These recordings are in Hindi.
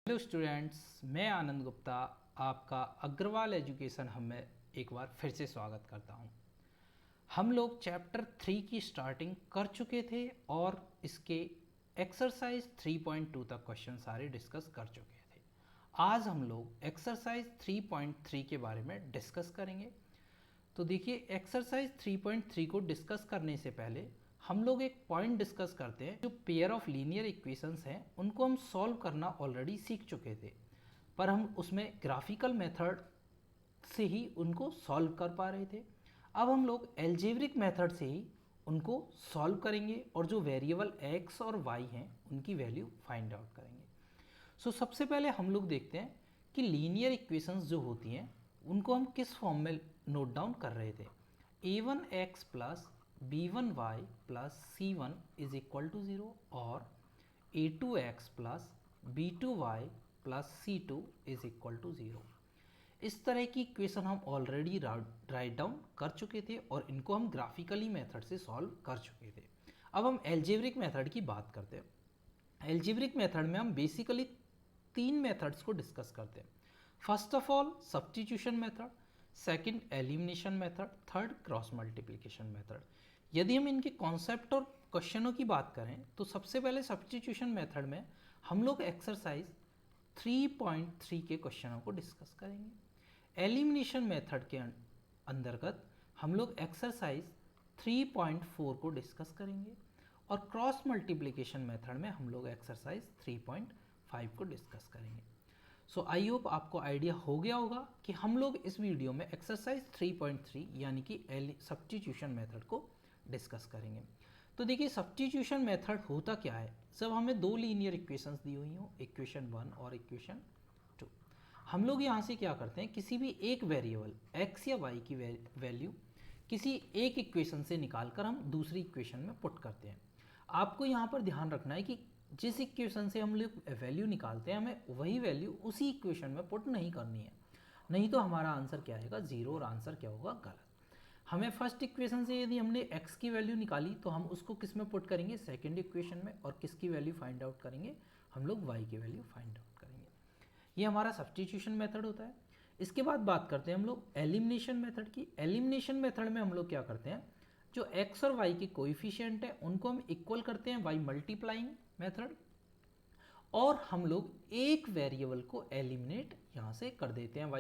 हेलो स्टूडेंट्स, मैं आनंद गुप्ता आपका अग्रवाल एजुकेशन हब में एक बार फिर से स्वागत करता हूं। हम लोग चैप्टर 3 की स्टार्टिंग कर चुके थे और इसके एक्सरसाइज 3.2 तक क्वेश्चन सारे डिस्कस कर चुके थे। आज हम लोग एक्सरसाइज 3.3 के बारे में डिस्कस करेंगे। तो देखिए, एक्सरसाइज 3.3 को डिस्कस करने से पहले हम लोग एक पॉइंट डिस्कस करते हैं। जो पेयर ऑफ लीनियर इक्वेशंस हैं उनको हम सॉल्व करना ऑलरेडी सीख चुके थे, पर हम उसमें ग्राफिकल मेथड से ही उनको सॉल्व कर पा रहे थे। अब हम लोग एल्जेब्रिक मेथड से ही उनको सॉल्व करेंगे और जो वेरिएबल x और y हैं उनकी वैल्यू फाइंड आउट करेंगे। सबसे पहले हम लोग देखते हैं कि लीनियर इक्वेशंस जो होती हैं उनको हम किस फॉर्म में नोट डाउन कर रहे थे। a1x plus b1y plus c1 is equal to 0 और a2x plus b2y plus c2 is equal to 0। इस तरह की इक्वेशन हम ऑलरेडी राइट डाउन कर चुके थे और इनको हम ग्राफिकली मेथड से सॉल्व कर चुके थे। अब हम एल्जेब्रिक मेथड की बात करते हैं। एल्जेब्रिक मेथड में हम बेसिकली तीन मेथड्स को डिस्कस करते हैं। First of all substitution method, second elimination method, third cross multiplication method. यदि हम इनके कॉन्सेप्ट और क्वेश्चनों की बात करें तो सबसे पहले सब्स्टिट्यूशन मेथड में हम लोग एक्सरसाइज 3.3 के क्वेश्चनों को डिस्कस करेंगे। एलिमिनेशन मेथड के अंतर्गत हम लोग एक्सरसाइज 3.4 को डिस्कस करेंगे और क्रॉस मल्टीप्लिकेशन मेथड में हम लोग एक्सरसाइज 3.5 को डिस्कस करेंगे। आई होप आपको आइडिया हो गया होगा कि हम लोग इस वीडियो में एक्सरसाइज 3.3 यानी कि सब्स्टिट्यूशन मेथड को डिस्कस करेंगे। तो देखिए, सब्स्टिट्यूशन मेथड होता क्या है। जब हमें दो लीनियर इक्वेशंस दी हुई हो, इक्वेशन 1 और इक्वेशन 2, हम लोग यहाँ से क्या करते हैं, किसी भी एक वेरिएबल x या y की वैल्यू किसी एक इक्वेशन से निकालकर हम दूसरी इक्वेशन में पुट करते हैं। आपको यहाँ पर ध्यान रखना है कि जिस इक्वेशन से हम लोग वैल्यू निकालते हैं हमें वही वैल्यू उसी इक्वेशन में पुट नहीं करनी है, नहीं तो हमारा आंसर क्या आएगा, 0, और आंसर क्या होगा, गलत। हमें फर्स्ट इक्वेशन से यदि हमने x की वैल्यू निकाली तो हम उसको किस में पुट करेंगे, सेकंड इक्वेशन में, और किसकी वैल्यू फाइंड आउट करेंगे, हम लोग y की वैल्यू फाइंड आउट करेंगे। ये हमारा सब्स्टिट्यूशन मेथड होता है। इसके बाद बात करते हैं हम लोग एलिमिनेशन मेथड की। एलिमिनेशन मेथड में हम लोग क्या करते हैं, जो x और y के कोएफिशिएंट है उनको हम इक्वल करते हैं y मल्टीप्लाइंग मेथड, और हम लोग एक वेरिएबल को एलिमिनेट यहाँ से कर देते हैं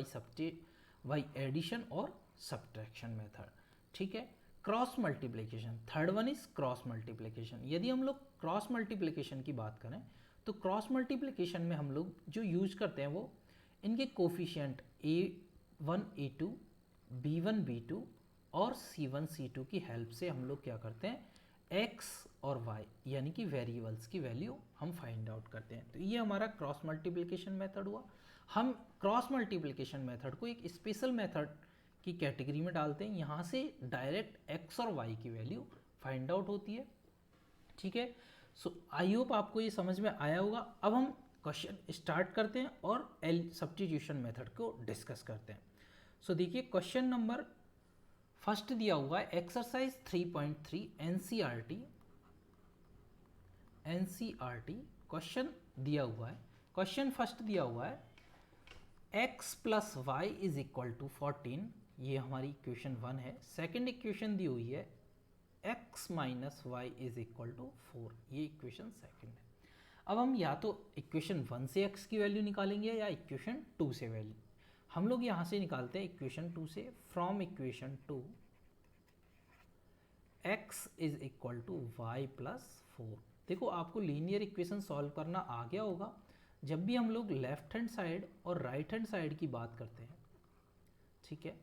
y एडिशन और सब्ट्रैक्शन मेथड। ठीक है। Cross multiplication, third one is cross multiplication. यदि हम लोग क्रॉस मल्टीप्लिकेशन की बात करें तो क्रॉस मल्टीप्लिकेशन में हम लोग जो यूज करते हैं वो इनके coefficient a1 a2 b1 b2 और c1 c2 की हेल्प से हम लोग क्या करते हैं, x और y यानी कि वेरिएबल्स की वैल्यू हम फाइंड आउट करते हैं। तो ये हमारा क्रॉस मल्टीप्लिकेशन मेथड हुआ। हम क्रॉस मल्टीप्लिकेशन मेथड को एक स्पेशल मेथड की कैटेगरी में डालते हैं। यहाँ से डायरेक्ट x और y की वैल्यू फाइंड आउट होती है। ठीक है। आई होप आपको ये समझ में आया होगा। अब हम क्वेश्चन स्टार्ट करते हैं और सब्स्टिट्यूशन मेथड को डिस्कस करते हैं। देखिए, क्वेश्चन नंबर फर्स्ट दिया हुआ है एक्सरसाइज 3.3 एनसीईआरटी क्वेश्चन दिया हुआ है। क्वेश्चन फर्स्ट दिया हुआ है x plus y is equal to 14, ये हमारी इक्वेशन 1 है। सेकंड इक्वेशन दी हुई है x minus y is equal to 4, ये इक्वेशन सेकंड है। अब हम या तो इक्वेशन 1 से x की वैल्यू निकालेंगे या इक्वेशन 2 से वैल्यू। हम लोग यहाँ से निकालते हैं इक्वेशन 2 से। From equation 2 x is equal to y plus 4। देखो, आपको लीनियर इक्वेशन सॉल्व करना आ गया होगा। जब भी हम लोग लेफ्ट हैंड साइड और राइट हैंड साइड की बात करते हैं, ठीक है,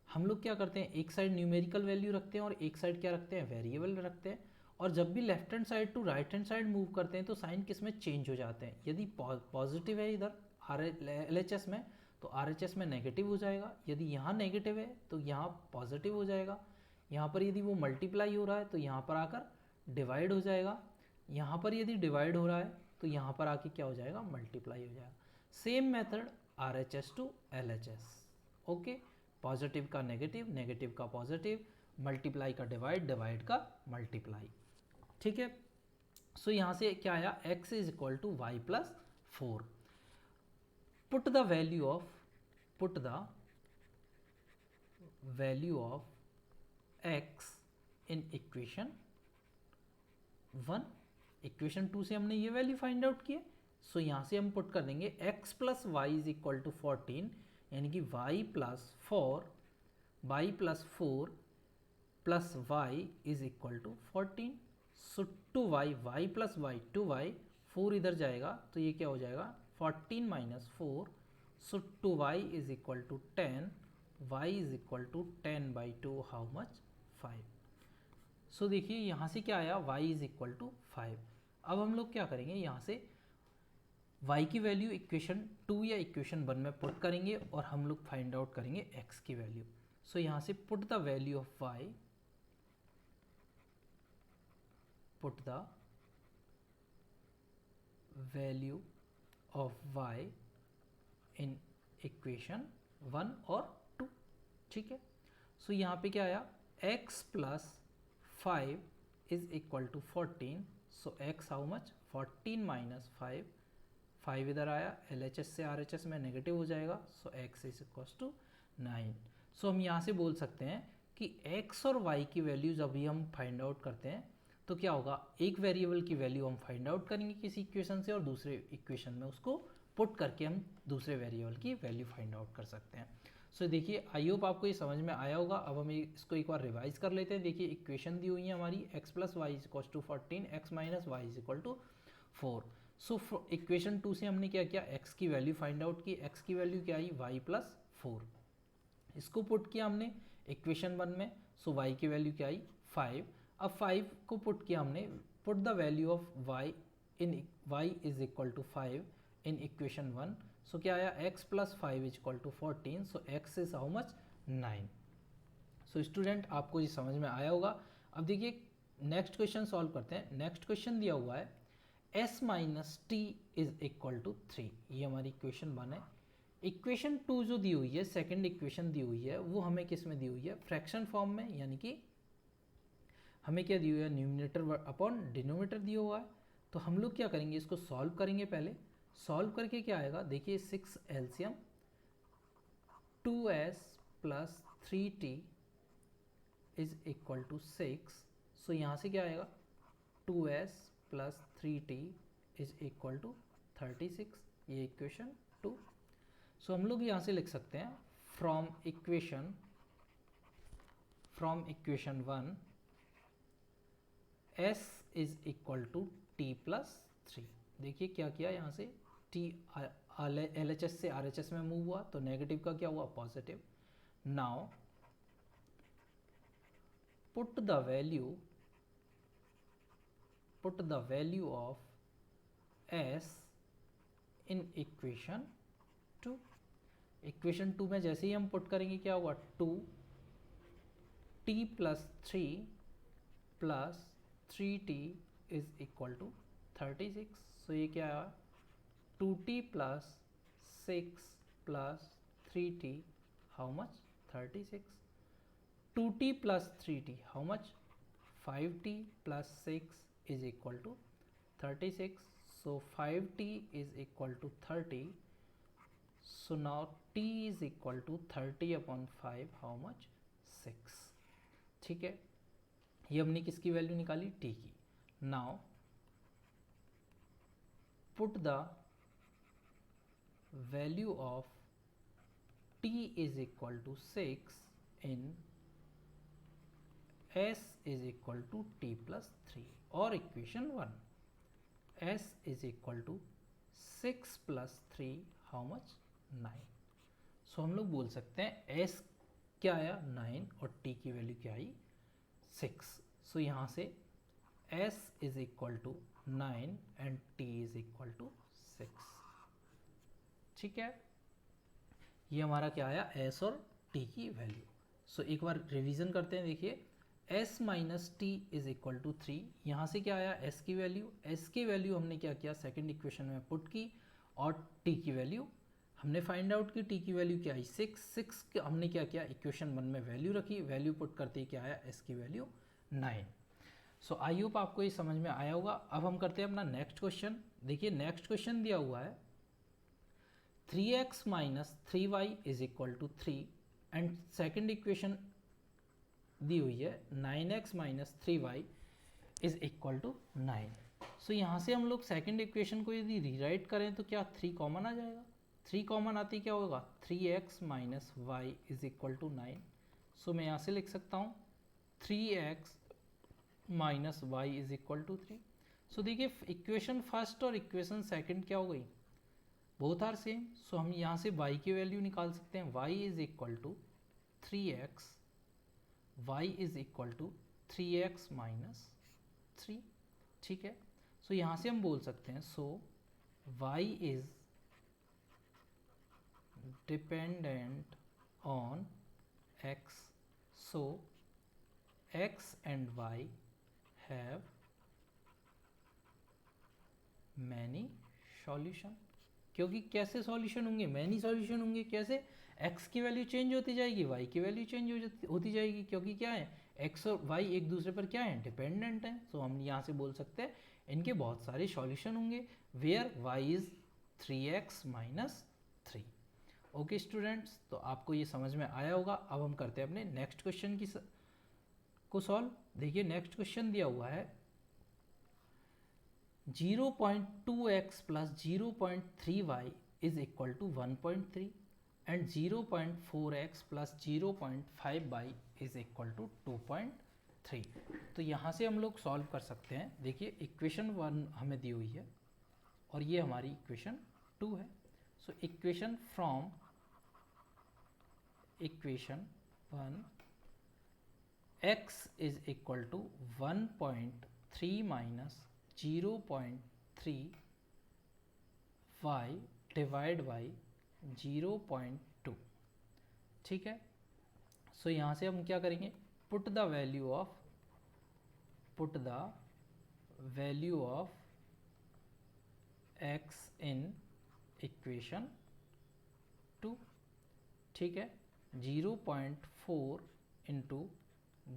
हम लोग क्या करते हैं, एक साइड न्यूमेरिकल वैल्यू रखते हैं और एक साइड क्या रखते हैं, वेरिएबल रखते हैं। और जब भी left hand side to right hand side move करते हैं तो साइन किस में चेंज हो जाते हैं। यदि पॉजिटिव है इधर LHS में तो RHS में नेगेटिव हो जाएगा। यदि यहाँ नेगेटिव है तो यहाँ पॉजिटिव हो जाएगा। यहाँ पर यदि वो मल्टीप्लाई हो रहा है तो यहाँ पर आकर डिवाइड हो जाएगा। यहाँ पर यदि डिवाइड हो रहा है तो यहाँ पर आके क्या हो जाएगा, मल्टीप्लाई हो जाएगा। Same method RHS to LHS। Okay, positive का नेगेटिव, नेगेटिव का पॉजिटिव, मल्टीप्लाई का डिवाइड, डिवाइड का मल्टीप्लाई। ठीक है। यहाँ से क्या आया, x is equal to y plus 4। Put the value of x in equation 1। Equation 2 से हमने ये वैल्यू फाइंड आउट किए, सो यहाँ से हम पुट कर देंगे x plus y is equal to 14, यानी कि y plus 4 plus y is equal to 14। So 2y, y plus y 2y, 4 इधर जाएगा तो ये क्या हो जाएगा 14 minus 4, so 2y is equal to 10, y is equal to 10 by 2, how much 5। So देखिए यहाँ से क्या आया y इज इक्वल टू 5। अब हम लोग क्या करेंगे, यहाँ से y की वैल्यू इक्वेशन 2 या इक्वेशन 1 में पुट करेंगे और हम लोग फाइंड आउट करेंगे x की वैल्यू। सो यहाँ से put the value of y, put the value of y in equation 1 और 2, ठीक है। सो यहाँ पे क्या आया x plus 5 is equal to 14, so x how much 14 minus 5, 5 इधर आया, LHS से RHS में नेगेटिव हो जाएगा, सो x is equal to 9। So हम यहाँ से बोल सकते हैं कि x और y की वैल्यूज अभी हम फाइंड आउट करते हैं तो क्या होगा, एक वेरिएबल की वैल्यू हम फाइंड आउट करेंगे किसी इक्वेशन से और दूसरे इक्वेशन में उसको पुट करके हम दूसरे वेरिएबल की वैल्यू फाइंड आउट कर सकते हैं। सो देखिए आई होप आपको ये समझ में आया होगा। अब हम इसको एक बार रिवाइज कर लेते हैं। देखिए इक्वेशन दी हुई है हमारी x plus y is equal to 14, x minus y is equal to 4। So equation 2 से हमने क्या किया, x की वैल्यू फाइंड आउट की, x की वैल्यू क्या आई y प्लस 4, इसको पुट किया हमने इक्वेशन 1 में, सो y की वैल्यू क्या आई 5। अब 5 को पुट किया हमने, put the value of y in y is equal to 5 in equation 1, so क्या आया x plus 5 is equal to 14, so x is how much 9। So student आपको ये समझ में आया होगा। अब देखिए नेक्स्ट क्वेश्चन सॉल्व करते हैं। नेक्स्ट क्वेश्चन दिया हुआ है s minus t is equal to 3, ये हमारी इक्वेशन 1 है। इक्वेशन 2 जो दी हुई है, सेकेंड इक्वेशन दी हुई है, वो हमें किस में दी हुई है, फ्रैक्शन फॉर्म में, यानी कि हमें क्या दी हुई है, न्यूमिनेटर अपॉन डिनोमिनेटर दिया हुआ है। तो हम लोग क्या करेंगे, इसको सॉल्व करेंगे। पहले सॉल्व करके क्या आएगा, देखिए 6 LCM 2s plus 3t is equal to 6। So यहाँ से क्या आएगा 2s plus 3t is equal to 36, ये इक्वेशन 2। सो हम लोग यहाँ से लिख सकते हैं from equation 1 s is equal to t plus 3। देखिए क्या किया, यहाँ से t LHS से RHS में मूव हुआ तो नेगेटिव का क्या हुआ positive. Now put the value of s in equation 2। Equation 2 में जैसे ही हम पुट करेंगे क्या होगा 2t plus 3 plus 3t is equal to 36। So ये क्या है 2t plus 6 plus 3t how much 36। 2t plus 3t how much 5t plus 6 is equal to 36। So 5t is equal to 30। So now t is equal to 30 upon 5 how much 6, ठीक है। ये हमने किसकी वैल्यू निकाली, t की। Now put the value of t is equal to 6 in s is equal to t plus 3 और equation 1 s is equal to 6 plus 3 how much 9। So हम लोग बोल सकते हैं s क्या आया 9 और t की वैल्यू क्या आई 6। सो यहाँ से s is equal to 9 and t is equal to 6, ठीक है। ये हमारा क्या आया s और t की वैल्यू। सो एक बार रिवीजन करते हैं। देखिए s minus t is equal to 3, यहाँ से क्या आया s की वैल्यू। s की वैल्यू हमने क्या किया सेकंड इक्वेशन में पुट की और t की वैल्यू हमने फाइंड आउट की। t की वैल्यू क्या आई 6 हमने क्या किया इक्वेशन 1 में वैल्यू रखी, वैल्यू पुट करते ही क्या आया s की वैल्यू 9। सो आई होप आपको ये समझ में आया होगा। अब हम करते हैं अपना नेक्स्ट क्वेश्चन। देखिए नेक्स्ट क्वेश्चन दिया हुआ है 3x minus 3y is equal to 3 and second equation दी हुई है 9x minus 3y is equal to 9। So यहाँ से हम लोग सेकेंड इक्वेशन को यदि रीराइट करें तो क्या 3 कॉमन आ जाएगा, 3 कॉमन आती क्या होगा 3x minus y is equal to 9। So मैं यहाँ से लिख सकता हूँ 3x minus y is equal to 3। So देखिए इक्वेशन फर्स्ट और इक्वेशन सेकंड क्या हो गई, बोथ आर सेम। सो हम यहाँ से y की वैल्यू निकाल सकते हैं, y is equal to 3x, y is equal to 3x minus 3। ठीक है, सो यहाँ से हम बोल सकते हैं सो y is dependent on x, so x and y have many solution। क्योंकि कैसे सॉल्यूशन होंगे, मैनी सॉल्यूशन होंगे। कैसे, x की वैल्यू चेंज होती जाएगी, y की वैल्यू चेंज होती जाएगी, क्योंकि क्या है x और y एक दूसरे पर क्या है, डिपेंडेंट है। सो हम यहाँ से बोल सकते हैं इनके बहुत सारे सॉल्यूशन होंगे where y is 3x minus 3। Okay students, तो आपको ये समझ में आया होगा। अब हम करते हैं अपने नेक्स्ट क्वेश्चन को सॉल्व। देखिए नेक्स्ट क्वेश्चन दिया हुआ है 0.2x plus 0.3y is equal to 1.3 and 0.4x plus 0.5y is equal to 2.3। तो यहाँ से हम लोग सॉल्व कर सकते हैं। देखिए इक्वेशन 1 हमें दी हुई है और ये हमारी इक्वेशन 2 है। So equation from equation 1 x is equal to 1.3 minus 0.3 y divide by 0.2। ठीक है, सो यहाँ से हम क्या करेंगे, put the value of x in equation 2। ठीक है, 0.4 into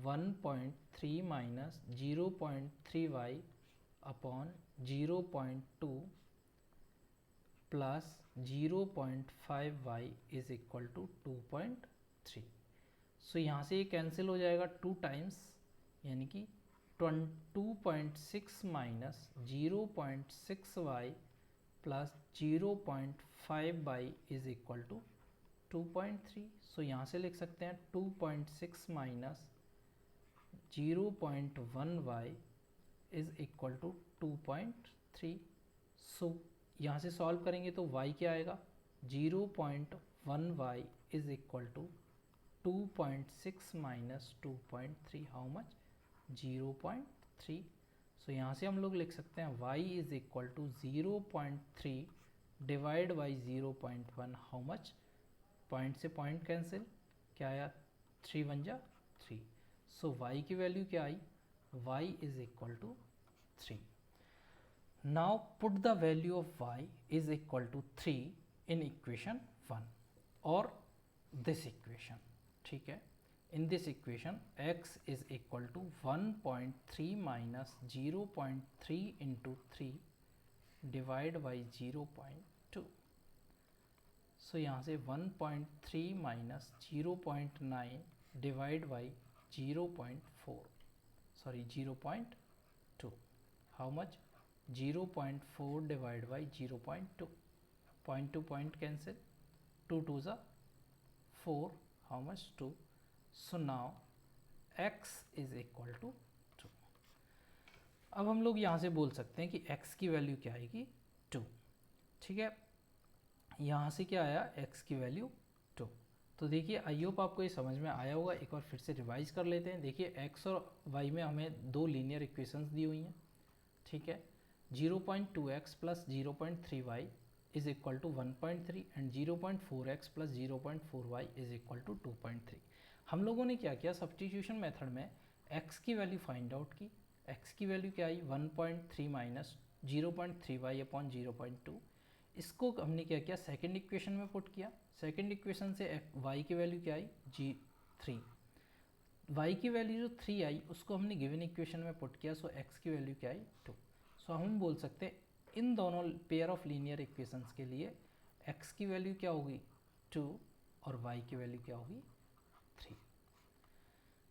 1.3 minus 0.3y upon 0.2 plus 0.5y is equal to 2.3। So यहाँ से ये कैंसिल हो जाएगा 2 टाइम्स, यानी कि 2.6 minus 0.6y plus 0.5y is equal to 2.3। So यहाँ से लिख सकते हैं 2.6 minus 0.1y is equal to 2.3। So यहाँ से सॉल्व करेंगे तो y क्या आएगा, 0.1y is equal to 2.6 minus 2.3, how much 0.3। So यहाँ से हम लोग लिख सकते हैं y is equal to 0.3 divide by 0.1, how much, point से पॉइंट कैंसिल, क्या आया 3 1 जा 3। सो y की वैल्यू क्या आई, y is equal to 3। Now put the value of y is equal to 3 in equation 1 और दिस इक्वेशन। ठीक है, in this equation x is equal to 1.3 minus 0.3 into 3 divide by 0.2। So यहाँ से 1.3 minus 0.9 divide by 0.4, sorry 0.2, how much 0.4 divide by 0.2, point to point cancel, 2 2 ज़ा 4, how much 2। So now x is equal to 2। अब हम लोग यहाँ से बोल सकते हैं कि x की वैल्यू क्या आएगी 2। ठीक है, यहाँ से क्या आया x की वैल्यू 2। तो देखिए आई होप आपको ये समझ में आया होगा। एक बार फिर से रिवाइज कर लेते हैं। देखिए x और y में हमें दो लीनियर इक्वेशंस दी हुई हैं। ठीक है, 0.2x plus 0.3y is equal to 1.3 and 0.4x plus 0.4y is equal to 2.3। हम लोगों ने क्या किया, सब्स्टिट्यूशन मेथड में x की वैल्यू फाइंड आउट की। x की वैल्यू क्या आई 1.3 माइनस 0.3y अपॉन 0.2। इसको हमने क्या किया, सेकेंड इक्वेशन में पुट किया। सेकेंड इक्वेशन से y की वैल्यू क्या आई 3, y की वैल्यू जो 3 आई उसको हमने गिवन इक्वेशन में पुट किया। सो x की वैल्यू क्या आई 2। सो हम बोल सकते हैं इन दोनों पेयर ऑफ लीनियर इक्वेशंस के लिए x की वैल्यू क्या होगी 2 और y की वैल्यू क्या होगी 3।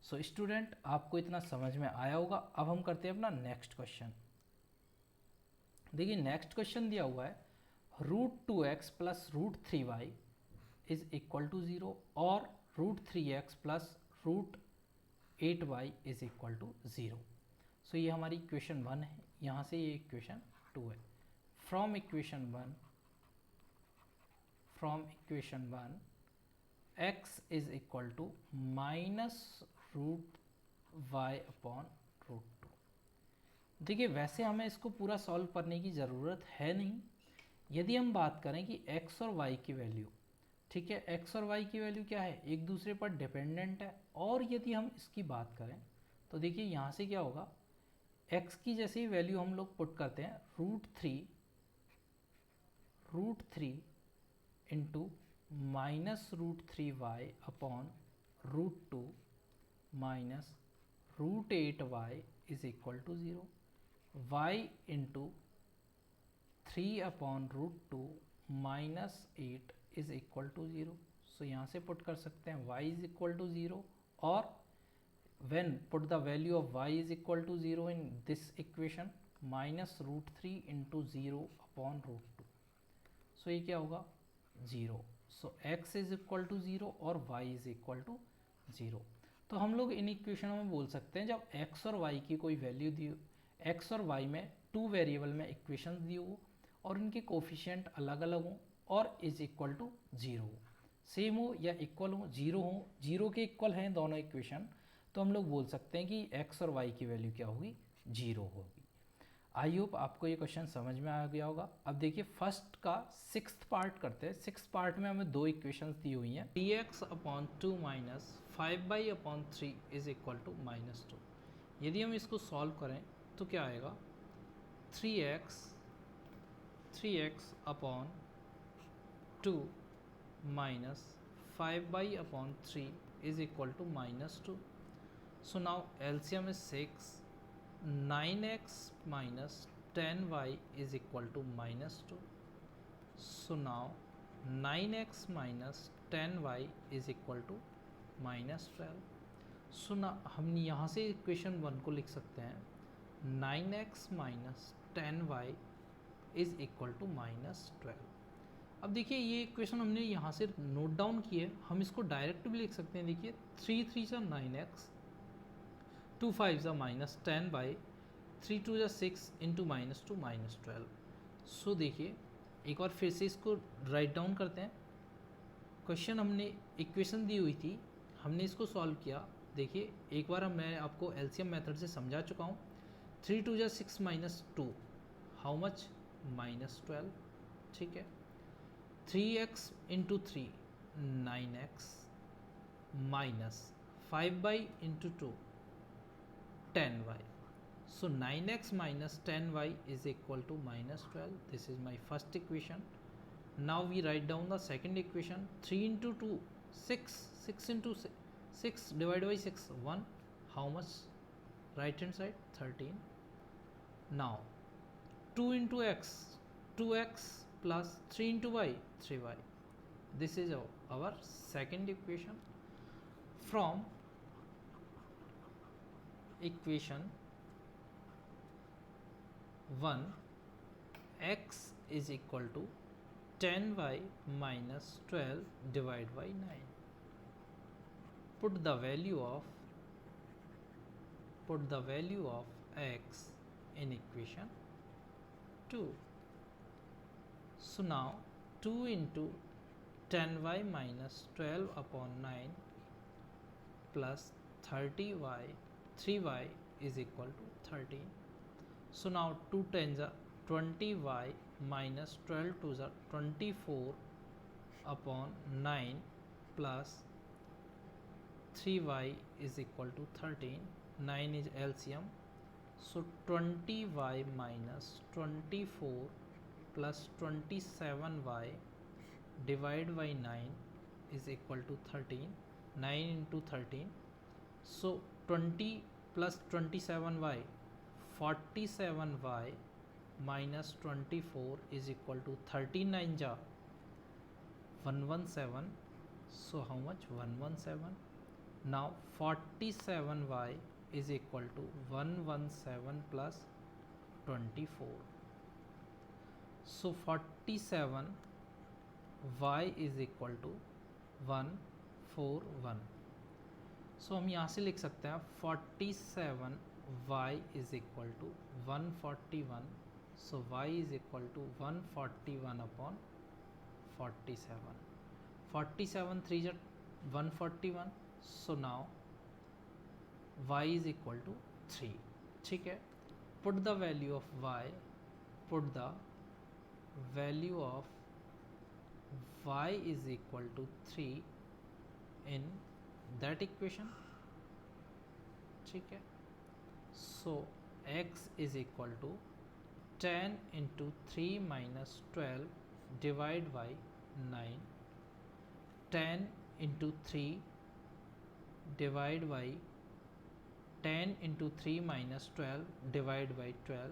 सो स्टूडेंट आपको इतना समझ में आया होगा। अब हम करते हैं अपना नेक्स्ट क्वेश्चन। देखिए नेक्स्ट क्वेश्चन दिया हुआ है √2x plus √3y is equal to 0 और √3x plus √8y is equal to 0। So ये हमारी इक्वेशन 1 है, यहाँ से ये इक्वेशन 2 है। From equation 1 x is equal to minus √y upon √2। देखिए वैसे हमें इसको पूरा सॉल्व करने की ज़रूरत है नहीं। यदि हम बात करें कि x और y की वैल्यू, ठीक है, x और y की वैल्यू क्या है, एक दूसरे पर डिपेंडेंट है। और यदि हम इसकी बात करें तो देखिए यहाँ से क्या होगा, x की जैसे ही वैल्यू हम लोग पुट करते हैं √3 into minus √3y upon √2 minus √8y is equal to 0, y into 3 upon √2 minus 8 is equal to 0। So यहाँ से पुट कर सकते हैं y इज इक्वल टू 0 और when put the value of y is equal to 0 in this equation minus √3 into 0 upon √2। so ये क्या होगा 0। so x is equal to 0 और y is equal to 0। तो हम लोग इन इक्वेशनों में बोल सकते हैं जब x और y की कोई वैल्यू दी हो, x और y में 2 वेरिएबल में इक्वेशन दी हो और इनके कोफिशिएंट अलग अलग हों और इज इक्वल टू 0 हो, सेम हो या इक्वल हो, 0 हो, 0 के इक्वल हैं दोनों इक्वेशन, तो हम लोग बोल सकते हैं कि x और y की वैल्यू क्या होगी 0 होगी। आई होप आपको ये क्वेश्चन समझ में आ गया होगा। अब देखिए फर्स्ट का 6th पार्ट करते हैं। 6th पार्ट में हमें 2 इक्वेशंस दी हुई हैं, dx upon 2 minus 5y upon 3 is equal to -2। यदि हम इसको सॉल्व करें तो क्या आएगा 3x upon 2 minus 5y upon 3 is equal to -2। So now LCM is 6, 9x minus 10y is equal to -2। So now 9x minus 10y is equal to -12। So now हम यहाँ से इक्वेशन 1 को लिख सकते हैं 9x minus 10y is equal to -12। अब देखिए ये इक्वेशन हमने यहाँ से नोट डाउन की है, हम इसको डायरेक्ट भी लिख सकते हैं। देखिए 3 3 सा 9x, 2 5 माइनस 10 बाई 3 2 6 इंटू -2 -12। सो देखिए एक बार फिर से इसको राइट डाउन करते हैं। क्वेश्चन हमने इक्वेशन दी हुई थी, हमने इसको सॉल्व किया। देखिए एक बार मैं आपको एलसीएम मेथड से समझा चुका हूँ। 3 2 6 माइनस 2 हाउ मच -12, ठीक है। 3x into 3 9x minus 5y into 2 10y। So 9x minus 10y is equal to -12. This is my first equation. Now we write down the second equation. 3 into 2 6, 6 into 6 divided by 6 1. How much? Right hand side 13. Now 2 into x 2x plus 3 into y 3y. This is our second equation. From equation 1 x is equal to 10y minus 12 divided by 9. Put the value of x in equation 2. So now 2 into 10y minus 12 upon 9 plus 3y is equal to 13. So now 2 10s are 20y minus 12 2s are 24 upon 9 plus 3y is equal to 13. 9 is LCM. So 20y minus 24 plus 27y divided by 9 is equal to 13. 9 into 13. So 20 plus 27y 47y minus 24 is equal to 39 ja 117. So how much? 117. Now 47y is equal to 117 plus 24. So 47y is equal to 141. So हम यहाँ से लिख सकते हैं 47y is equal to 141. So y is equal to 141 upon 47. 47 3 is 141. So now y is equal to 3. ठीक है, put the value of y, put the value of y is equal to 3 in that equation. ठीक है, so x is equal to 10 into 3 minus 12 divide by 9. 10 into 3 divide by 10 into 3 minus 12 divide by 12.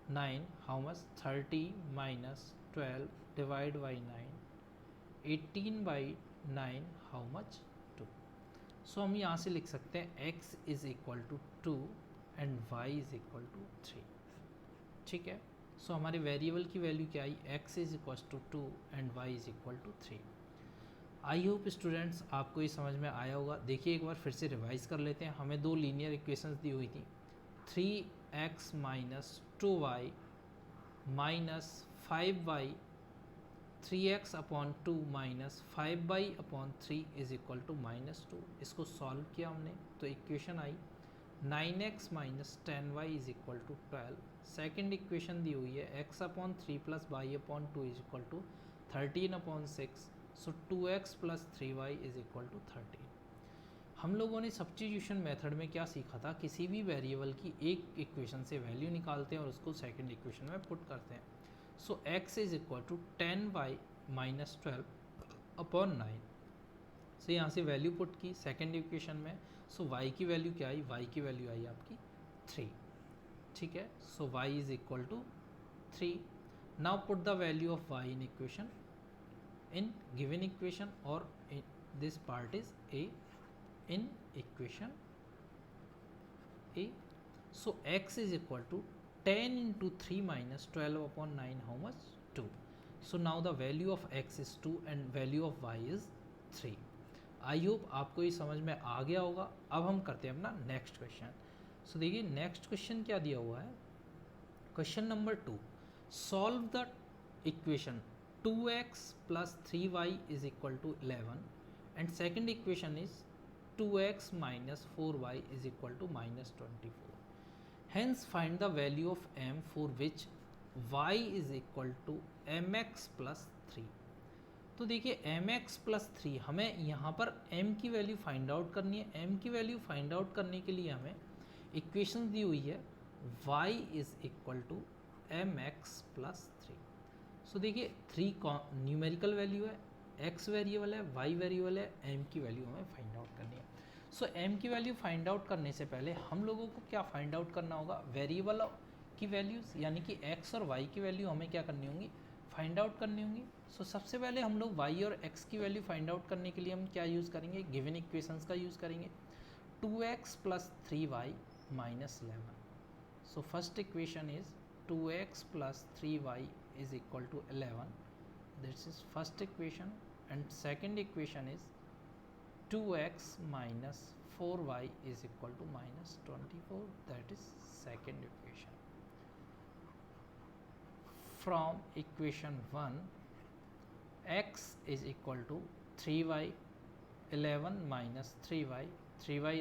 9 how much? 30 minus 12 divide by 9. 18 by 9 how much? 2. So हम यहाँ से लिख सकते हैं x is equal to 2 and y is equal to 3. ठीक है, सो हमारे वेरिएबल की वैल्यू क्या आई? x is equal to 2 and y is equal to 3. I hope students आपको ये समझ में आया होगा. देखिए एक बार फिर से रिवाइज कर लेते हैं. हमें दो लीनियर इक्वेशंस दी हुई थी, 3x minus 2y minus 5y, 3x upon 2 minus 5y upon 3 is equal to minus 2. इसको सॉल्व किया हमने तो इक्वेशन आई 9x minus 10y is equal to 12. Second equation दी हुई है x upon 3 plus y upon 2 is equal to 13 upon 6. So 2x plus 3y is equal to 13. हम लोगों ने सब्स्टिट्यूशन मेथड में क्या सीखा था? किसी भी वेरिएबल की एक इक्वेशन से वैल्यू निकालते हैं और उसको सेकंड इक्वेशन में पुट करते हैं. So x is equal to 10y minus 12 upon 9. So यहाँ से वैल्यू पुट की सेकंड इक्वेशन में. सो y की वैल्यू क्या आई? y की वैल्यू आई आपकी 3. ठीक है, so y is equal to 3. Now put the value of y in equation, in given equation, or this part is a in equation a. So x is equal to 10 into 3 minus 12 upon 9 how much? 2. So now the value of x is 2 and value of y is 3. I hope आपको ये समझ में आ गया होगा. अब हम करते हैं अपना नेक्स्ट क्वेश्चन. सो देखिए नेक्स्ट क्वेश्चन क्या दिया हुआ है. Question number 2, solve the equation 2x plus 3y is equal to 11 and second equation is 2x minus 4y is equal to minus 24. Hence find the value of m for which y is equal to mx plus 3. तो देखिए mx plus 3 हमें यहाँ पर m की वैल्यू फाइंड आउट करनी है. m की वैल्यू फाइंड आउट करने के लिए हमें इक्वेशन दी हुई है y is equal to mx plus 3. So देखिए 3 न्यूमेरिकल वैल्यू है, x वेरिएबल है, y वेरिएबल है, m की वैल्यू हमें फाइंड आउट करनी है. सो m की वैल्यू फाइंड आउट करने से पहले हम लोगों को क्या फाइंड आउट करना होगा? वेरिएबल की वैल्यूज़ यानी कि x और y की वैल्यू हमें क्या करनी होंगी? फाइंड आउट करनी होंगी. सो सबसे पहले हम लोग y और x की वैल्यू फाइंड आउट करने के लिए हम क्या यूज़ करेंगे? गिवन इक्वेशंस का यूज़ करेंगे. 2x plus 3y minus 11. So first equation is 2x plus 3y is equal to 11. This is first equation, and second equation is 2x minus 4y is equal to minus 24. That is second equation. From equation 1, x is equal to 3y, 11 minus 3y, 3y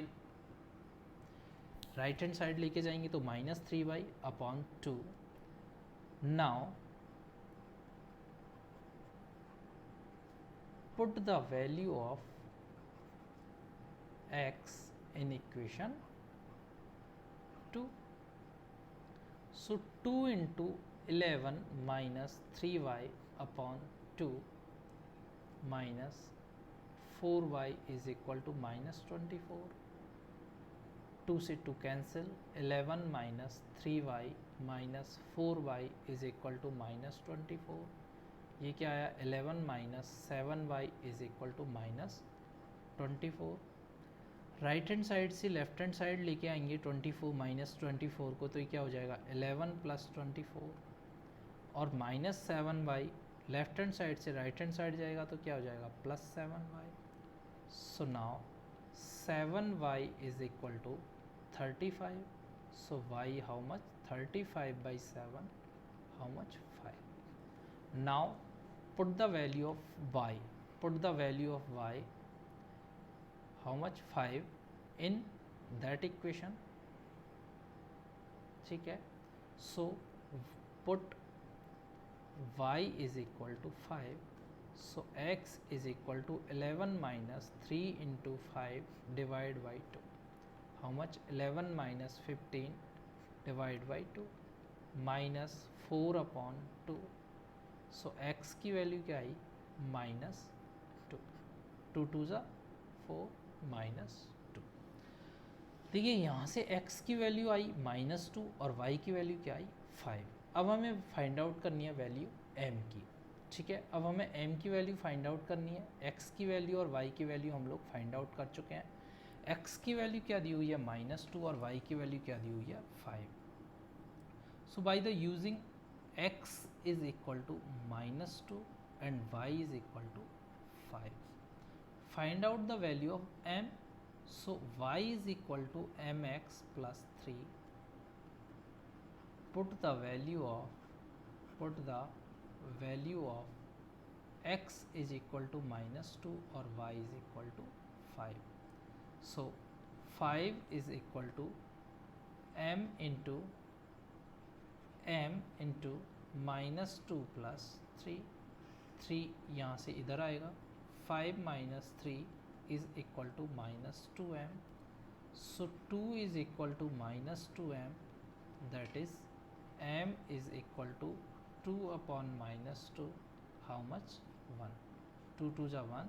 right hand side लेके जाएंगे तो minus 3y upon 2. Now put the value of x in equation 2. So 2 into 11 minus 3y upon 2 minus 4y is equal to minus 24. 2 से 2 cancel, 11 minus 3y minus 4y is equal to minus 24. ये क्या आया 11 minus 7y is equal to minus 24। Right hand side से लेफ्ट हैंड साइड लेके आएंगे 24 माइनस 24 को, तो ये क्या हो जाएगा 11 प्लस 24 और minus 7y left hand side से राइट हैंड साइड जाएगा तो क्या हो जाएगा plus 7y। So now 7y is equal to 35। So y how much 35 by 7 how much 5। now put the value of y, put the value of y how much 5 in that equation, ठीक है। so put y is equal to 5, so x is equal to 11 minus 3 into 5 divided by 2, how much 11 minus 15 divided by 2 minus 4 upon 2। So x की वैल्यू क्या आई माइनस 2, 2 टू ज़ा 4 माइनस 2। देखिए यहाँ से x की वैल्यू आई माइनस 2 और y की वैल्यू क्या आई 5। अब हमें फाइंड आउट करनी है वैल्यू m की, ठीक है। अब हमें m की वैल्यू फाइंड आउट करनी है, x की वैल्यू और y की वैल्यू हम लोग फाइंड आउट कर चुके हैं। x की वैल्यू क्या दी हुई है माइनस 2 और y की वैल्यू क्या दी हुई है 5। So by the using x is equal to minus 2 and y is equal to 5, find out the value of m। So y is equal to mx plus 3, put the value of x is equal to minus 2 or y is equal to 5। So 5 is equal to m into minus 2 plus 3, 3 यहाँ से इधर आएगा, 5 minus 3 is equal to minus 2m। So 2 is equal to minus 2m, that is m is equal to 2 upon minus 2, how much 1, 2 टू जा 1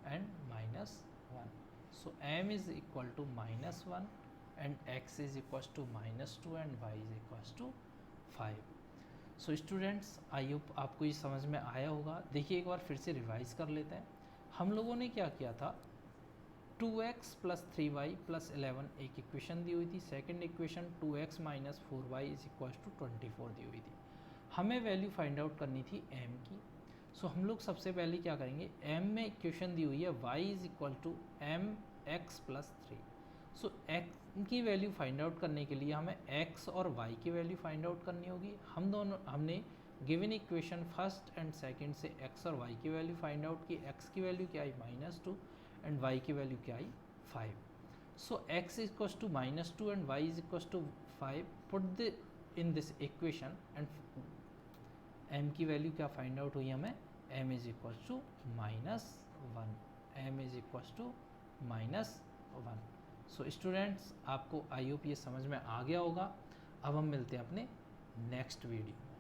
एंड माइनस 1। सो m is equal to minus 1 and x is equal to minus 2 and y is equal to 5। So students I hope आपको ये समझ में आया होगा। देखिए एक बार फिर से रिवाइज कर लेते हैं। हम लोगों ने क्या किया था 2x प्लस 3y प्लस 11 एक इक्वेशन दी हुई थी, second equation 2x minus 4y is equal to 24 दी हुई थी। हमें वैल्यू फाइंड आउट करनी थी m की। सो हम लोग सबसे पहले क्या करेंगे, m में इक्वेशन दी हुई है y is equal to m x plus 3। So x की वैल्यू फाइंड आउट करने के लिए हमें x और y की वैल्यू फाइंड आउट करनी होगी। हमने given equation first and second से x और y की वैल्यू फाइंड आउट की। x की वैल्यू क्या आई माइनस 2 एंड y की वैल्यू क्या आई 5। So x is equal to minus 2 and y is equal to 5, put the in this equation and m की वैल्यू क्या फाइंड आउट हुई हमें, m is equal to minus 1, m is equal to minus 1। So students आपको आई होप ये समझ में आ गया होगा। अब हम मिलते हैं अपने नेक्स्ट वीडियो।